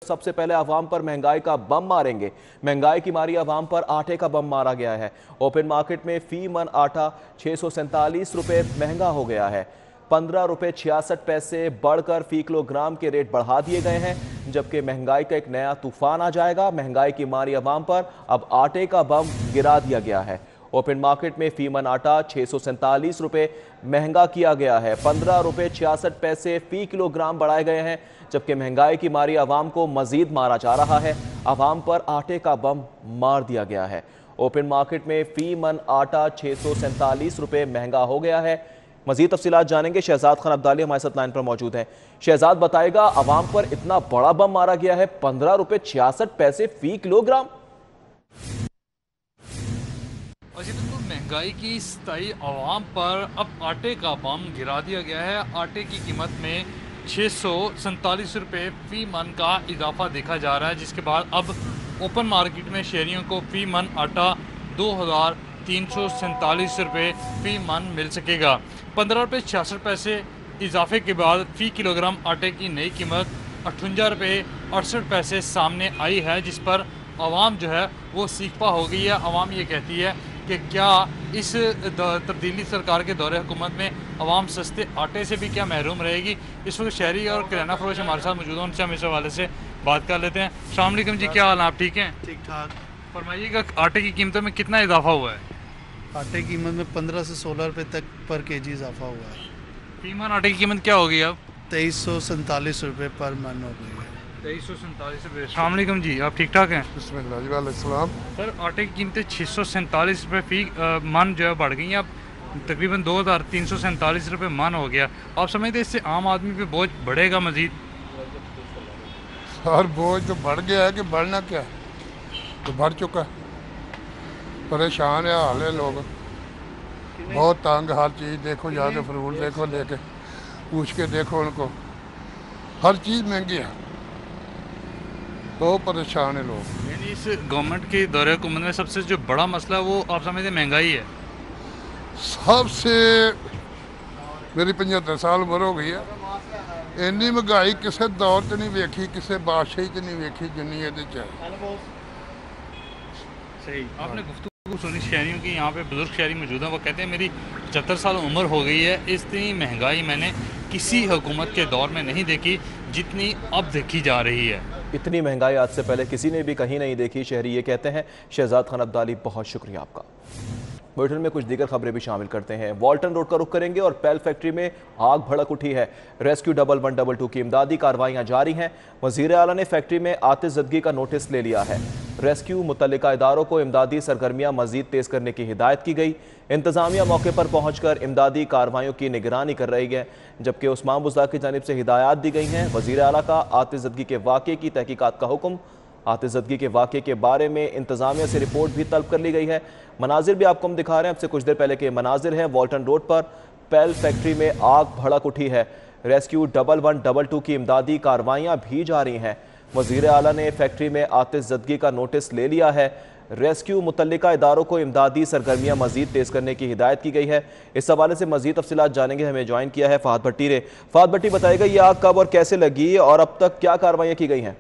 सबसे पहले अवाम पर महंगाई का बम मारेंगे। महंगाई की मारी अवाम पर आटे का बम मारा गया है। ओपन मार्केट में फी मन आटा 647 रुपए महंगा हो गया है। 15 रुपए 66 पैसे बढ़कर फी किलोग्राम के रेट बढ़ा दिए गए हैं, जबकि महंगाई का एक नया तूफान आ जाएगा। महंगाई की मारी अवाम पर अब आटे का बम गिरा दिया गया है। ओपन मार्केट में फी मन आटा 647 रुपए महंगा किया गया है। 15 रुपए 66 पैसे फी किलोग्राम बढ़ाए गए हैं, जबकि महंगाई की मारी आवाम को मजीद मारा जा रहा है। आवाम पर आटे का बम मार दिया गया है। ओपन मार्केट में फी मन आटा 647 रुपए महंगा हो गया है। मजीद तफसीलात जानेंगे। शहजाद खान अब्दाली हमारे साथ लाइन पर मौजूद हैं। शहजाद, बताएगा आवाम पर इतना बड़ा बम मारा गया है, 15 रुपए 66 पैसे फी किलोग्राम। महंगाई की सताई आवाम पर अब आटे का बम गिरा दिया गया है। आटे की कीमत में 647 रुपये फ़ी मन का इजाफा देखा जा रहा है, जिसके बाद अब ओपन मार्केट में शहरियों को फ़ी मन आटा 2347 रुपये फ़ी मन मिल सकेगा। 15 रुपये 66 पैसे इजाफे के बाद फ़ी किलोग्राम आटे की नई कीमत 58 रुपये 68 पैसे सामने आई है, जिस पर आवाम जो है वो सीखपा हो गई है। आवाम ये कहती है कि क्या इस तब्दीली सरकार के दौरे हुकूमत में आवाम सस्ते आटे से भी क्या महरूम रहेगी। इस वक्त शहरी और किराना फरोश हमारे साथ मौजूद हैं, उनसे हम इस हवाले से बात कर लेते हैं। अस्सलाम वालेकुम जी, क्या हाल है, आप ठीक हैं? ठीक ठाक। फरमाइएगा, आटे की कीमतों में कितना इजाफा हुआ है? आटे की कीमत में 15 से 16 रुपये तक पर केजी इजाफा हुआ है। फीमन आटे की कीमत क्या होगी अब? 2347 रुपये पर मन हो गई है। 2347 रुपये। अस्सलाम वालेकुम जी, आप ठीक ठाक हैं? बिस्मिल्लाह। सर, आटे की कीमतें 647 रुपये फी मन जो है बढ़ गई हैं। अब तकरीबन 2347 रुपये मन हो गया। आप समझते इससे आम आदमी पे बोझ बढ़ेगा मजीद? सर, बोझ तो बढ़ गया है कि बढ़ना क्या है, तो बढ़ चुका है। परेशान है, हाल है लोग, बहुत तंग। हर चीज़ देखो, जाके फ्रूट देखो, लेके पूछ के देखो उनको, हर चीज़ महंगी है, बहुत परेशान है लोग। यानी इस गवर्नमेंट के दौरे हुकूमत में सबसे जो बड़ा मसला वो आप समझते महंगाई है? सबसे मेरी 75 साल उम्र हो गई है, इन्नी महंगाई किसी दौर च नहीं वेखी, किसी बादशाही च नहीं वेखी जिन्नी ये सही। आपने गुफ्तगू सुनी शहरियों की, यहाँ पे बुजुर्ग शहरी मौजूद हैं, वो कहते हैं मेरी 75 साल उम्र हो गई है, इतनी महंगाई मैंने किसी हुकूमत के दौर में नहीं देखी जितनी अब देखी जा रही है। इतनी महंगाई आज से पहले किसी ने भी कहीं नहीं देखी, शहरी ये कहते हैं। शहजाद खान अब्दाली, बहुत शुक्रिया आपका। बुलेटिन में कुछ दीगर खबरें भी शामिल करते हैं। वॉल्टन रोड का रुख करेंगे और पेल फैक्ट्री में आग भड़क उठी है। रेस्क्यू 1122 की इमदादी कार्रवाइयां जारी हैं। वजीर आला ने फैक्ट्री में आतिशज़दगी का नोटिस ले लिया है। रेस्क्यू मुतल्लिका इदारों को इमदादी सरगर्मियां मजीद तेज करने की हिदायत की गई। इंतजामिया मौके पर पहुंचकर इमदादी कार्रवाइयों की निगरानी कर रही है, जबकि उस्मान बुज़दार की जानिब से हिदायत दी गई हैं। वजीर आला का आतिशज़दगी के वाक़े की तहकीकात का हुक्म। आतिशज़दगी के वाक़े के बारे में इंतजामिया से रिपोर्ट भी तलब कर ली गई है। मनाजिर भी आपको हम दिखा रहे हैं, आपसे कुछ देर पहले के मनाजिर हैं। वॉल्टन रोड पर पेल फैक्ट्री में आग भड़क उठी है। रेस्क्यू 1122 की इमदादी कार्रवाइयाँ भी जारी हैं। वज़ीर आला ने फैक्ट्री में आतिशज़दगी का नोटिस ले लिया है। रेस्क्यू मुतल्लिका इदारों को इमदादी सरगर्मियाँ मजीद तेज़ करने की हिदायत की गई है। इस हवाले से मजीद तफसीलात जानेंगे। हमें ज्वाइन किया है फ़हद भट्टी ने। फ़हद भट्टी, बताएगा ये आग कब और कैसे लगी और अब तक क्या कार्रवाइयाँ की गई हैं?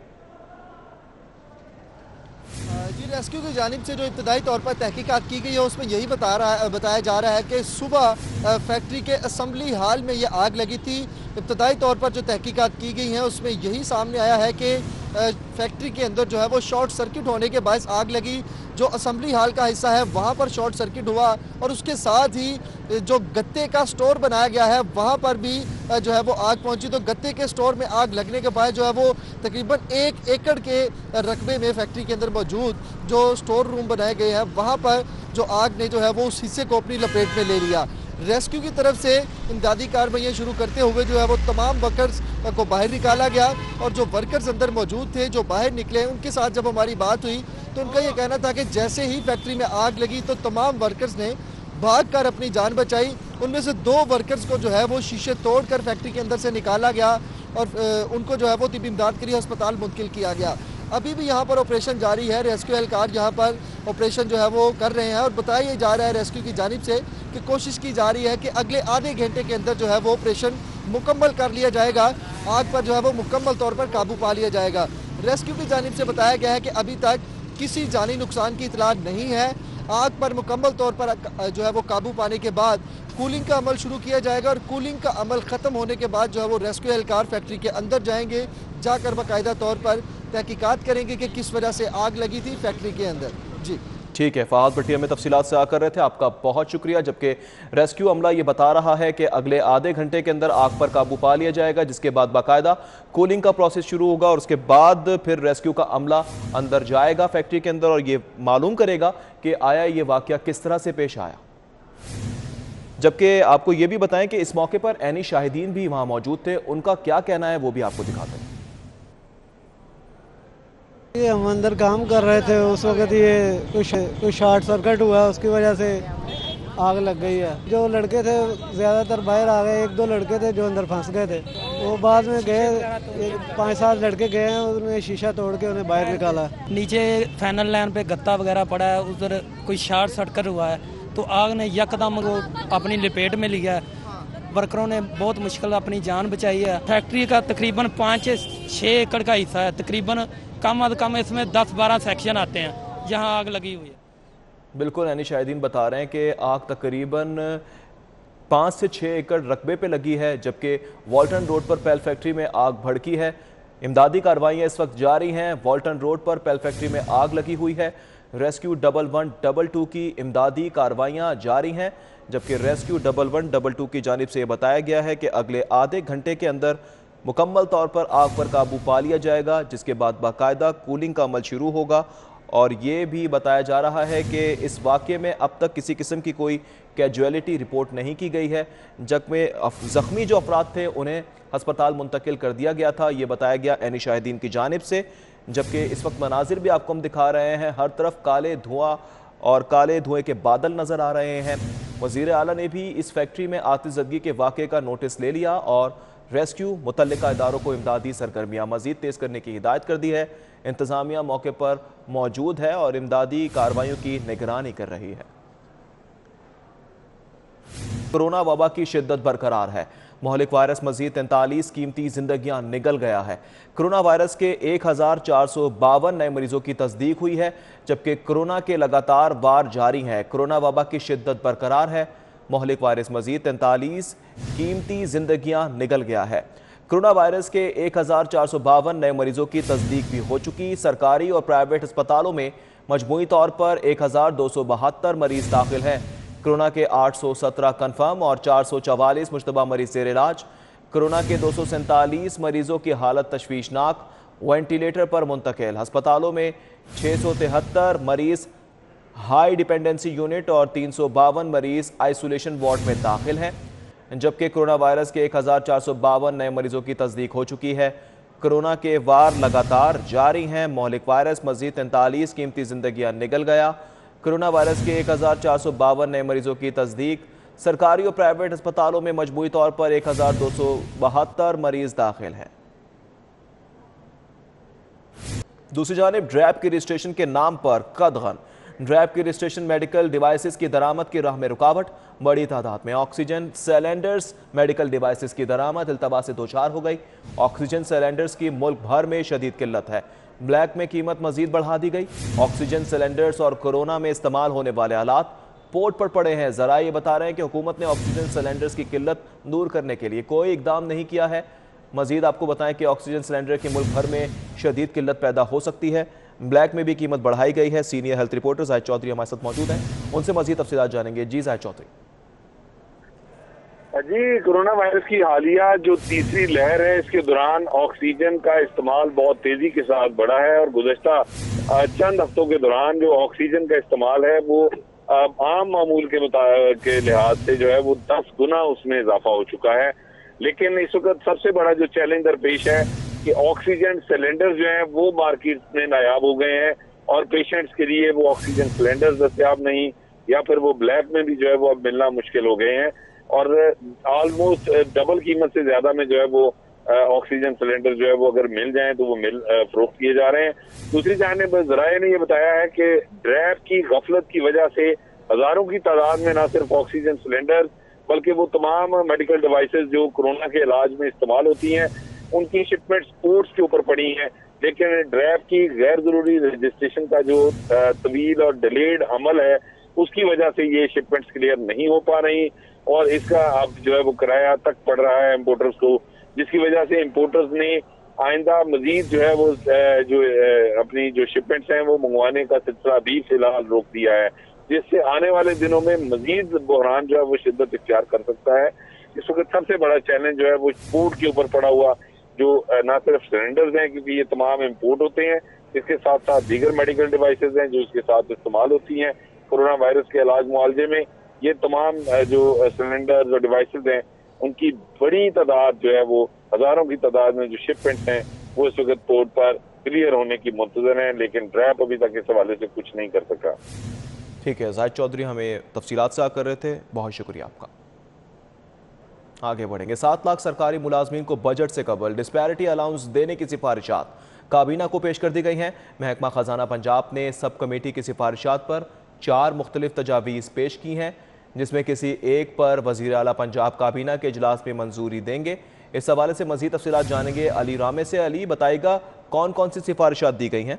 जी, रेस्क्यू की जानिब से जो इब्तदाई तौर पर तहकीकात की गई है उसमें यही बताया जा रहा है कि सुबह फैक्ट्री के असम्बली हाल में ये आग लगी थी। इब्तदाई तौर पर जो तहकीकात की गई हैं उसमें यही सामने आया है कि फैक्ट्री के अंदर जो है वो शॉर्ट सर्किट होने के बायस आग लगी। जो असम्बली हाल का हिस्सा है वहाँ पर शॉर्ट सर्किट हुआ और उसके साथ ही जो गत्ते का स्टोर बनाया गया है वहाँ पर भी जो है वो आग पहुँची। तो गत्ते के स्टोर में आग लगने के बाद जो है वो तकरीबन 1 एकड़ के रकबे में फैक्ट्री के अंदर मौजूद जो स्टोर रूम बनाए गए हैं वहाँ पर जो आग ने जो है वो उस हिस्से को अपनी लपेट में ले लिया। रेस्क्यू की तरफ से इमदादी कार्रवाइयाँ शुरू करते हुए जो है वो तमाम वर्कर्स को बाहर निकाला गया और जो वर्कर्स अंदर मौजूद थे जो बाहर निकले उनके साथ जब हमारी बात हुई तो उनका ये कहना था कि जैसे ही फैक्ट्री में आग लगी तो तमाम वर्कर्स ने भाग कर अपनी जान बचाई। उनमें से 2 वर्कर्स को जो है वो शीशे तोड़कर फैक्ट्री के अंदर से निकाला गया और उनको जो है वो तिब्बी इमदाद के लिए अस्पताल मुंतकिल किया गया। अभी भी यहाँ पर ऑपरेशन जारी है। रेस्क्यू एहलकार यहाँ पर ऑपरेशन जो है वो कर रहे हैं और बताया जा रहा है रेस्क्यू की जानिब से कि कोशिश की जा रही है कि अगले आधे घंटे के अंदर जो है वो ऑपरेशन मुकम्मल कर लिया जाएगा। आग पर जो है वो मुकम्मल तौर पर काबू पा लिया जाएगा। रेस्क्यू की जानिब से बताया गया है कि अभी तक किसी जानी नुकसान की इतला नहीं है। आग पर मुकम्मल तौर पर जो है वो काबू पाने के बाद कूलिंग का अमल शुरू किया जाएगा और कूलिंग का अमल ख़त्म होने के बाद जो है वो रेस्क्यू एहलकार फैक्ट्री के अंदर जाएंगे, जाकर बाकायदा तौर पर तहकीकात करेंगे कि किस वजह से आग लगी थी फैक्ट्री के अंदर। जी ठीक है, फहाद भट्टी हमें तफसीलात से आकर रहे थे, आपका बहुत शुक्रिया। जबकि रेस्क्यू अमला ये बता रहा है कि अगले आधे घंटे के अंदर आग पर काबू पा लिया जाएगा, जिसके बाद बाकायदा कूलिंग का प्रोसेस शुरू होगा और उसके बाद फिर रेस्क्यू का अमला अंदर जाएगा फैक्ट्री के अंदर और ये मालूम करेगा कि आया ये वाकया किस तरह से पेश आया। जबकि आपको ये भी बताएं कि इस मौके पर ऐनी शाहिदीन भी वहां मौजूद थे, उनका क्या कहना है वो भी आपको दिखाते हैं। ये हम अंदर काम कर रहे थे, उस वक्त ये कुछ शॉर्ट सर्किट हुआ, उसकी वजह से आग लग गई है। जो लड़के थे ज़्यादातर बाहर आ गए, 1-2 लड़के थे जो अंदर फंस गए थे, वो बाद में गए, 5-7 लड़के गए हैं, उन्होंने शीशा तोड़ के उन्हें बाहर निकाला। नीचे फैनल लाइन पे गत्ता वगैरह पड़ा है, उधर कोई शॉर्ट सर्किट हुआ है तो आग ने यकदम वो अपनी लपेट में लिया है। वर्करों ने बहुत मुश्किल अपनी जान बचाई है। फैक्ट्री का तकरीबन 5-6 एकड़ का हिस्सा है, तकरीबन कम अज कम इसमें 10-12 सेक्शन आते हैं जहां आग लगी हुई है। बिल्कुल, ऐनी शाहिदीन बता रहे हैं कि आग तकरीबन 5 से 6 एकड़ रकबे पे लगी है, जबकि वॉल्टन रोड पर पेल फैक्ट्री में आग भड़की है। इमदादी कार्रवाइयाँ इस वक्त जारी हैं। वॉल्टन रोड पर पेल फैक्ट्री में आग लगी हुई है। रेस्क्यू 1122 की इमदादी कार्रवाइयाँ जारी हैं, जबकि रेस्क्यू 1122 की जानिब से बताया गया है कि अगले आधे घंटे के अंदर मुकम्मल तौर पर आग पर काबू पा लिया जाएगा, जिसके बाद बाकायदा कूलिंग का अमल शुरू होगा। और ये भी बताया जा रहा है कि इस वाक़े में अब तक किसी किस्म की कोई कैजुअलिटी रिपोर्ट नहीं की गई है। ज़ख्मी जो अफराद थे उन्हें हस्पताल मुंतकिल कर दिया गया था, ये बताया गया ऐनी शाहिदीन की जानिब से। जबकि इस वक्त मनाजिर भी आपको हम दिखा रहे हैं, हर तरफ काले धुआं और काले धुएं के बादल नज़र आ रहे हैं। वज़ीर आला ने भी इस फैक्ट्री में आतिशज़दगी के वाक़े का नोटिस ले लिया और रेस्क्यू मुतल्लिका इदारों को इमदादी सरगर्मियाँ मज़ीद तेज़ करने की हिदायत कर दी है। इंतज़ामिया मौके पर मौजूद है और इमदादी कार्रवाइयों की निगरानी कर रही है। कोरोना वबा की शिद्दत बरकरार है। मोहलिक वायरस मजीद 43 कीमती जिंदगियां निगल गया है। कोरोना वायरस के 1452 नए मरीजों की तस्दीक हुई है, जबकि कोरोना के लगातार वार जारी हैं। कोरोना वबा की शिद्दत बरकरार है। मोहलिक वायरस मजीद 43 कीमती जिंदगियां निगल गया है। कोरोना वायरस के 1452 नए मरीजों की तस्दीक भी हो चुकी। सरकारी और प्राइवेट अस्पतालों में मजमूई तौर पर 1272 मरीज दाखिल हैं। कोरोना के 817 कन्फर्म और 444 मुश्तबा मरीज जेर इलाज। कोरोना के 247 मरीजों की हालत तशवीशनाक, वेंटिलेटर पर मुंतकिल। अस्पतालों में 673 मरीज हाई डिपेंडेंसी यूनिट और 352 मरीज आइसोलेशन वार्ड में दाखिल हैं, जबकि कोरोना वायरस के 1452 नए मरीजों की तस्दीक हो चुकी है। कोरोना के वार लगातार जारी हैं। मोहलिक वायरस मजीद 43 कीमती जिंदगियां निगल गया। कोरोना वायरस के 1452 नए मरीजों की तस्दीक। सरकारी और प्राइवेट अस्पतालों में मजमूई तौर पर 1272 मरीज दाखिल हैं। दूसरी जानिब ड्रैब की रजिस्ट्रेशन के नाम पर कदगन। ड्रैब की रजिस्ट्रेशन मेडिकल डिवाइसेस की दरामद की राह में रुकावट। बड़ी तादाद में ऑक्सीजन सिलेंडर्स मेडिकल डिवाइसेस की दरामद इल्तबा से दोचार हो गई। ऑक्सीजन सिलेंडर्स की मुल्क भर में शदीद किल्लत है। ब्लैक में कीमत मजीद बढ़ा दी गई। ऑक्सीजन सिलेंडर्स और कोरोना में इस्तेमाल होने वाले आलात पोर्ट पर पड़े हैं। जरा ये बता रहे हैं कि हुकूमत ने ऑक्सीजन सिलेंडर्स की किल्लत दूर करने के लिए कोई इकदाम नहीं किया है। मजीद आपको बताएं कि ऑक्सीजन सिलेंडर की मुल्क भर में शदीद किल्लत पैदा हो सकती है। ब्लैक में भी कीमत बढ़ाई गई है। Senior health reporter Zahid Chaudhary हमारे साथ मौजूद हैं, उनसे मजीद तफसीलात जानेंगे। जी जाहिद चौधरी। जी, कोरोना वायरस की हालिया जो तीसरी लहर है, इसके दौरान ऑक्सीजन का इस्तेमाल बहुत तेजी के साथ बढ़ा है और गुज़श्ता चंद हफ्तों के दौरान जो ऑक्सीजन का इस्तेमाल है वो आम मामूल के लिहाज से जो है वो 10 गुना उसमें इजाफा हो चुका है। लेकिन इस वक्त सबसे बड़ा जो चैलेंज दरपेश है कि ऑक्सीजन सिलेंडर जो है वो मार्केट में नायाब हो गए हैं और पेशेंट्स के लिए वो ऑक्सीजन सिलेंडर दस्तयाब नहीं, या फिर वो ब्लैक में भी जो है वो अब मिलना मुश्किल हो गए हैं और ऑलमोस्ट डबल कीमत से ज्यादा में जो है वो ऑक्सीजन सिलेंडर जो है वो अगर मिल जाए तो वो फरोख्त किए जा रहे हैं। दूसरी जानिब ज़राए ने यह बताया है कि ड्रैब की गफलत की वजह से हजारों की तादाद में न सिर्फ ऑक्सीजन सिलेंडर बल्कि वो तमाम मेडिकल डिवाइसेस जो कोरोना के इलाज में इस्तेमाल होती हैं उनकी शिपमेंट्स पोर्ट्स के ऊपर पड़ी हैं, लेकिन ड्रैब की गैर जरूरी रजिस्ट्रेशन का जो तवील और डिलेड अमल है उसकी वजह से ये शिपमेंट्स क्लियर नहीं हो पा रही और इसका अब जो है वो किराया तक पड़ रहा है इम्पोर्टर्स को, जिसकी वजह से इम्पोर्टर्स ने आइंदा मजीद जो है वो जो अपनी जो शिपमेंट्स हैं वो मंगवाने का सिलसिला भी फिलहाल रोक दिया है, जिससे आने वाले दिनों में मजीद बहरान जो है वो शिद्दत इख्तियार कर सकता है। इस वक्त सबसे बड़ा चैलेंज जो है वो फूड के ऊपर पड़ा हुआ, जो ना सिर्फ सिलेंडर्स हैं क्योंकि ये तमाम इम्पोर्ट होते हैं, इसके साथ साथ दीगर मेडिकल डिवाइसेज हैं जो इसके साथ इस्तेमाल होती हैं कोरोना वायरस के इलाज मुआवजे में। ये तमाम जो सिलेंडर्स और डिवाइसेज हैं उनकी बड़ी तादाद जो है वो हजारों की तादाद में जो शिपमेंट्स हैं वो इस वक्त पोर्ट पर क्लियर होने की मुंतजर हैं, लेकिन ड्रैब अभी तक इस हवाले से कुछ नहीं कर सका। ठीक है, जाहिद चौधरी हमें तफसीलात से कर रहे थे, बहुत शुक्रिया आपका। आगे बढ़ेंगे। 7 लाख सरकारी मुलाजमीन को बजट से कबल डिस्पैरिटी अलाउंस देने की सिफारिशात काबीना को पेश कर दी गई हैं। महकमा खजाना पंजाब ने सब कमेटी की सिफारिशात पर 4 मुख्तलिफ तजावीज़ पेश की हैं, जिसमें किसी एक पर वज़ीर आला पंजाब काबीना के इजलास में मंजूरी देंगे। इस हवाले से मज़ीद तफसीलात जानेंगे अली रामे से। अली, बताएगा कौन कौन सी सिफारिशात दी गई हैं?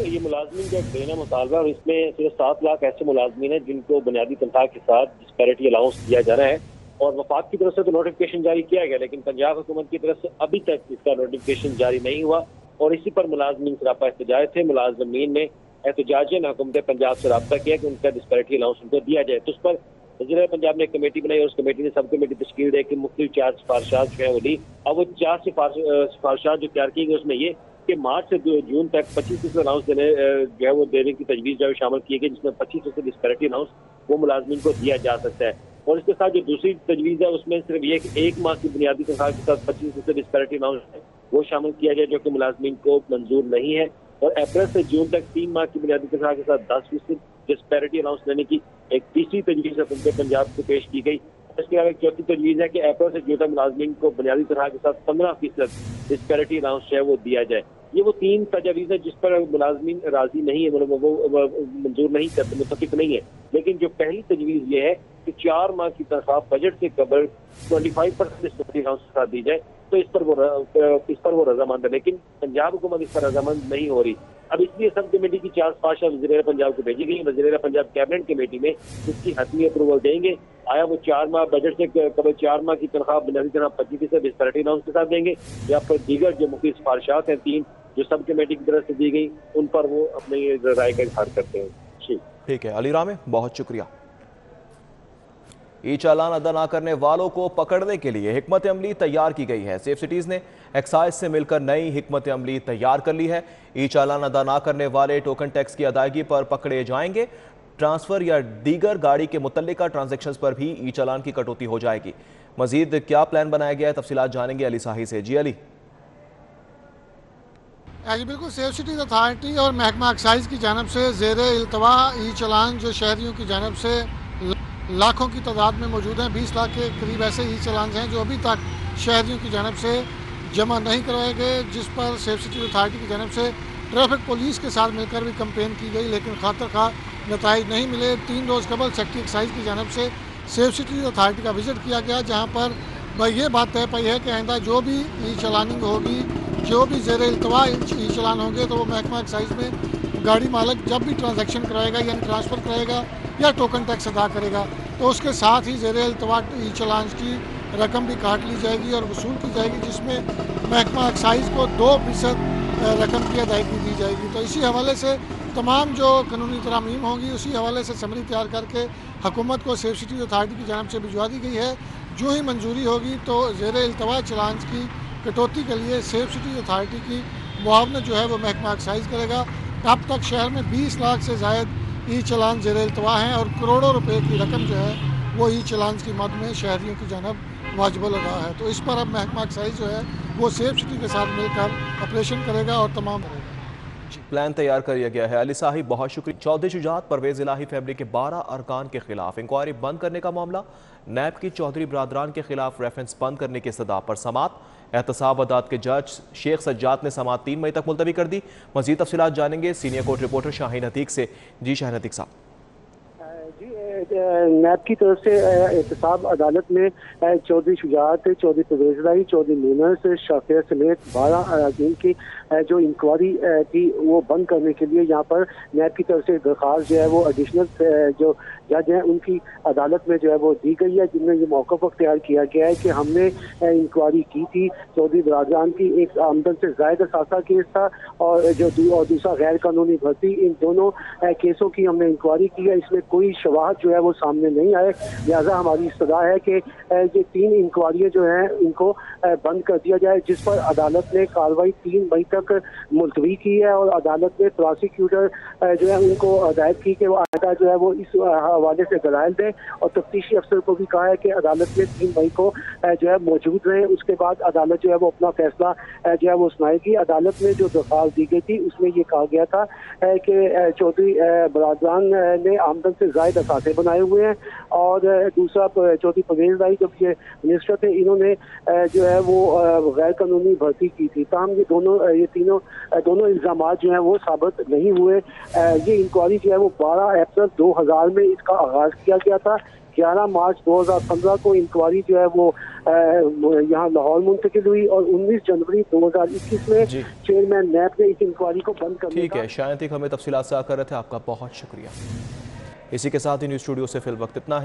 ये मुलाजमीन का एक देना मुतालबा और इसमें सिर्फ 7 लाख ऐसे मुलाजमीन हैं जिनको बुनियादी तनख्वाह के साथ डिस्पैरिटी अलाउंस दिया जा रहा है और वफाक की तरफ से तो नोटिफिकेशन जारी किया गया, लेकिन पंजाब हुकूमत की तरफ से अभी तक इसका नोटिफिकेशन जारी नहीं हुआ और इसी पर मुलाजमीन सरापा एहतजाज थे। मुलाजमीन ने एहतजाजन हुकूमत पंजाब से रब्ता किया कि उनका डिस्पैरिटी अलाउंस उनको दिया जाए, तो उस पर वज़ीर पंजाब ने एक कमेटी बनाई और उस कमेटी ने सब कमेटी तश्कील दे के मुख्तलिफ 4 सिफारिशात जो है वो ली। अब वो 4 सिफारिशात जो तैयार की गई उसमें ये कि मार्च से जून तक 25% अलाउंस देने जो है वो देने की तजवीज़ जो है शामिल की गई, जिसमें 25% डिस्पैरिटी अलाउंस वो मुलाजमीन को दिया जा सकता है। और इसके साथ जो दूसरी तजवीज़ है उसमें सिर्फ ये कि 1 माह की बुनियादी तनख्वाह के साथ 25% डिस्पैरिटी अलाउंस है वो शामिल किया जाए, जो कि मुलाजमीन को मंजूर नहीं है। और अप्रैल से जून तक 3 माह की बुनियादी तनख्वाह के साथ 10% डिस्पैरिटी अलाउंस देने की एक तीसरी तजवीज़ हुकूमत पंजाब को पेश की गई। इसके अलावा एक चौथी तजवीज़ है कि अप्रैल से जून तक मुलाजमीन को बुनियादी तनख्वाह के साथ 15% डिस्पैरिटी अलाउंस है वो दिया जाए। ये वो 3 तजवीज़ है जिस पर मुलाजमीन राजी नहीं है, मतलब वो मंजूर नहीं करते, मुतफिक नहीं है। लेकिन जो पहली तजवीज़ ये है कि 4 माह की तनख्वाह बजट से कबल 25% डिस्पैरिटी अलाउंस के साथ दी जाए, तो इस पर वो रजामंद है, लेकिन पंजाब हुकूमत इस पर रजामंद नहीं हो रही। अब इसलिए सब कमेटी की 4 सिफारिशें वज़ीर पंजाब को भेजी गई। वज़ीर पंजाब कैबिनेट कमेटी में इसकी हतमी अप्रूवल देंगे। आया वो 4 माह बजट से कबल 4 माह की तनख्वाह बुनियादी तनख्वाह 25% डिस्पैरिटी अलाउंस के साथ देंगे, या फिर दीगर जो मुख्य सिफारिशात हैं 3 जो सब कमेटी की तरफ से दी गई उन पर वो अपनी राय का इजहार करते हैं। ठीक है अली रामे, बहुत शुक्रिया। ई चालान अदा न करने वालों को पकड़ने के लिए हिकमत अमली तैयार की गई है। सेफ सिटीज ने एक्साइज से मिलकर नई हिकमत अमली तैयार कर ली है। ई चालान अदा न करने वाले टोकन टैक्स की अदायगी पर पकड़े जाएंगे। ट्रांसफर या दीगर गाड़ी के मुतल्लिका ट्रांजैक्शंस पर भी ई चालान की कटौती हो जाएगी। मजीद क्या प्लान बनाया गया है, तफसीलात जानेंगे अली साही से। जी अली। जी बिल्कुल, सेफ सिटीज अथॉरिटी और महकमा एक्साइज की जानब से ज़ेर इल्तवा ई चालान जो शहरियों की जानब से लाखों की तादाद में मौजूद हैं, 20 लाख के करीब ऐसे ई चालान हैं जो अभी तक शहरियों की जानब से जमा नहीं करवाए गए, जिस पर सेफ सिटीज अथॉरिटी की जानब से ट्रैफिक पुलिस के साथ मिलकर भी कंपेन की गई, लेकिन खातर खा नताइज नहीं मिले। 3 रोज़ कबल सेक्रेटरी एक्साइज की जानब से सेफ सिटीज अथॉरिटी का विजिट किया गया, जहाँ पर ये बात तय पाई है कि आइंदा जो भी ई चालानिंग होगी, जो भी ज़ेर इल्तवा ई चालान होंगे, तो वो महकमा एक्साइज में गाड़ी मालिक जब भी ट्रांजैक्शन कराएगा यानी ट्रांसफ़र कराएगा या टोकन टैक्स अदा करेगा, तो उसके साथ ही ज़ेर इल्तवा ई चालान की रकम भी काट ली जाएगी और वसूल की जाएगी, जिसमें महकमा एक्साइज को 2% रकम की अदायगी दी जाएगी। तो इसी हवाले से तमाम जो कानूनी तरामीम होंगी उसी हवाले से समरी तैयार करके हुकूमत को सेफ सिटीज अथॉरिटी की जानब से भिजवा दी गई है। जो ही मंजूरी होगी तो ज़ेर इल्तवा चालान की कटौती के लिए सेफ सिटीज अथॉरिटी की मुआवनत जो है वो महकमा एक्साइज करेगा। अब तक शहर में 20 लाख से ज़ायद ई चालान ज़ेर इल्तवा हैं और करोड़ों रुपए की रकम जो है वो ई चालान की मद में शहरियों की जानब वाजिबुल अदा है। तो इस पर अब महकमा एक्साइज जो है वो सेफ सिटी के साथ मिलकर ऑपरेशन करेगा और तमाम प्लान तैयार कर लिया गया है। अली साहिब, बहुत शुक्रिया। चौधरी शुजात परवेज इलाही फैमिली के 12 अरकान के खिलाफ इंक्वायरी बंद करने का मामला। नैब की चौधरी बरादरान के खिलाफ रेफरेंस बंद करने की सदा पर समात। एहतसाब अदालत के जज शेख सज्जाद ने समात 3 मई तक मुलतवी कर दी। मजीद तफसीलात जानेंगे senior court reporter Shaheen Atiq से। जी शाहीन अतीक साहब। नैब की तरफ से एहतसाब अदालत में चौधरी शुजात, चौधरी परवेज इलाही, चौधरी मूनस, शाफिया समेत 12 अराकीन की जो इंक्वायरी थी वो बंद करने के लिए यहाँ पर नैब की तरफ से दरख्वास्त जो है वो एडिशनल जो जज हैं उनकी अदालत में जो है वो दी गई है, जिनमें ये मौक़िफ़ अख्तियार किया गया है कि हमने इंक्वायरी की थी। चौधरी बरादरान की एक आमदन से ज़ायद असासा केस था और दूसरा गैर कानूनी भर्ती, इन दोनों केसों की हमने इंक्वायरी की है। इसमें कोई शवाहद जो है वो सामने नहीं आए, लिहाजा हमारी इस्तदा है कि ये 3 इंक्वायरियाँ जो हैं इनको बंद कर दिया जाए, जिस पर अदालत ने कार्रवाई 3 मई तक मुलतवी की है और अदालत ने प्रोसिक्यूटर जो है उनको हदायत की कि वो आइंदा जो है वो इस हवाले से दलाइल दें और तफ्तीशी अफसर को भी कहा है कि अदालत में 3 मई को जो है मौजूद रहे। उसके बाद अदालत जो है वो अपना फैसला जो है वो सुनाएगी। अदालत में जो दरख्वास्त दी गई थी उसमें ये कहा गया था कि चौधरी बरादरान ने आमदन से ज़ायद असासे बनाए हुए हैं और दूसरा चौधरी परवेज राई जब ये मिनिस्टर थे इन्होंने जो है वो गैर कानूनी भर्ती की थी। ताहम ये दोनों इल्ज़ाम जो हैं वो साबित नहीं हुए। ये इंक्वायरी जो है वो 12 अप्रैल 2000 में इसका आगाज़ किया गया था। 11 मार्च 2015 को इंक्वायरी जो है वो यहाँ लाहौर मुंतकिल हुई और 19 जनवरी 2021 में चेयरमैन नैब ने इस इंक्वायरी को बंद कर दिया। ठीक है, शायद हमें तफसीलात से आकर रहे थे, आपका बहुत शुक्रिया। इसी के साथ ही न्यूज़ स्टूडियो से फिल वक्त इतना है।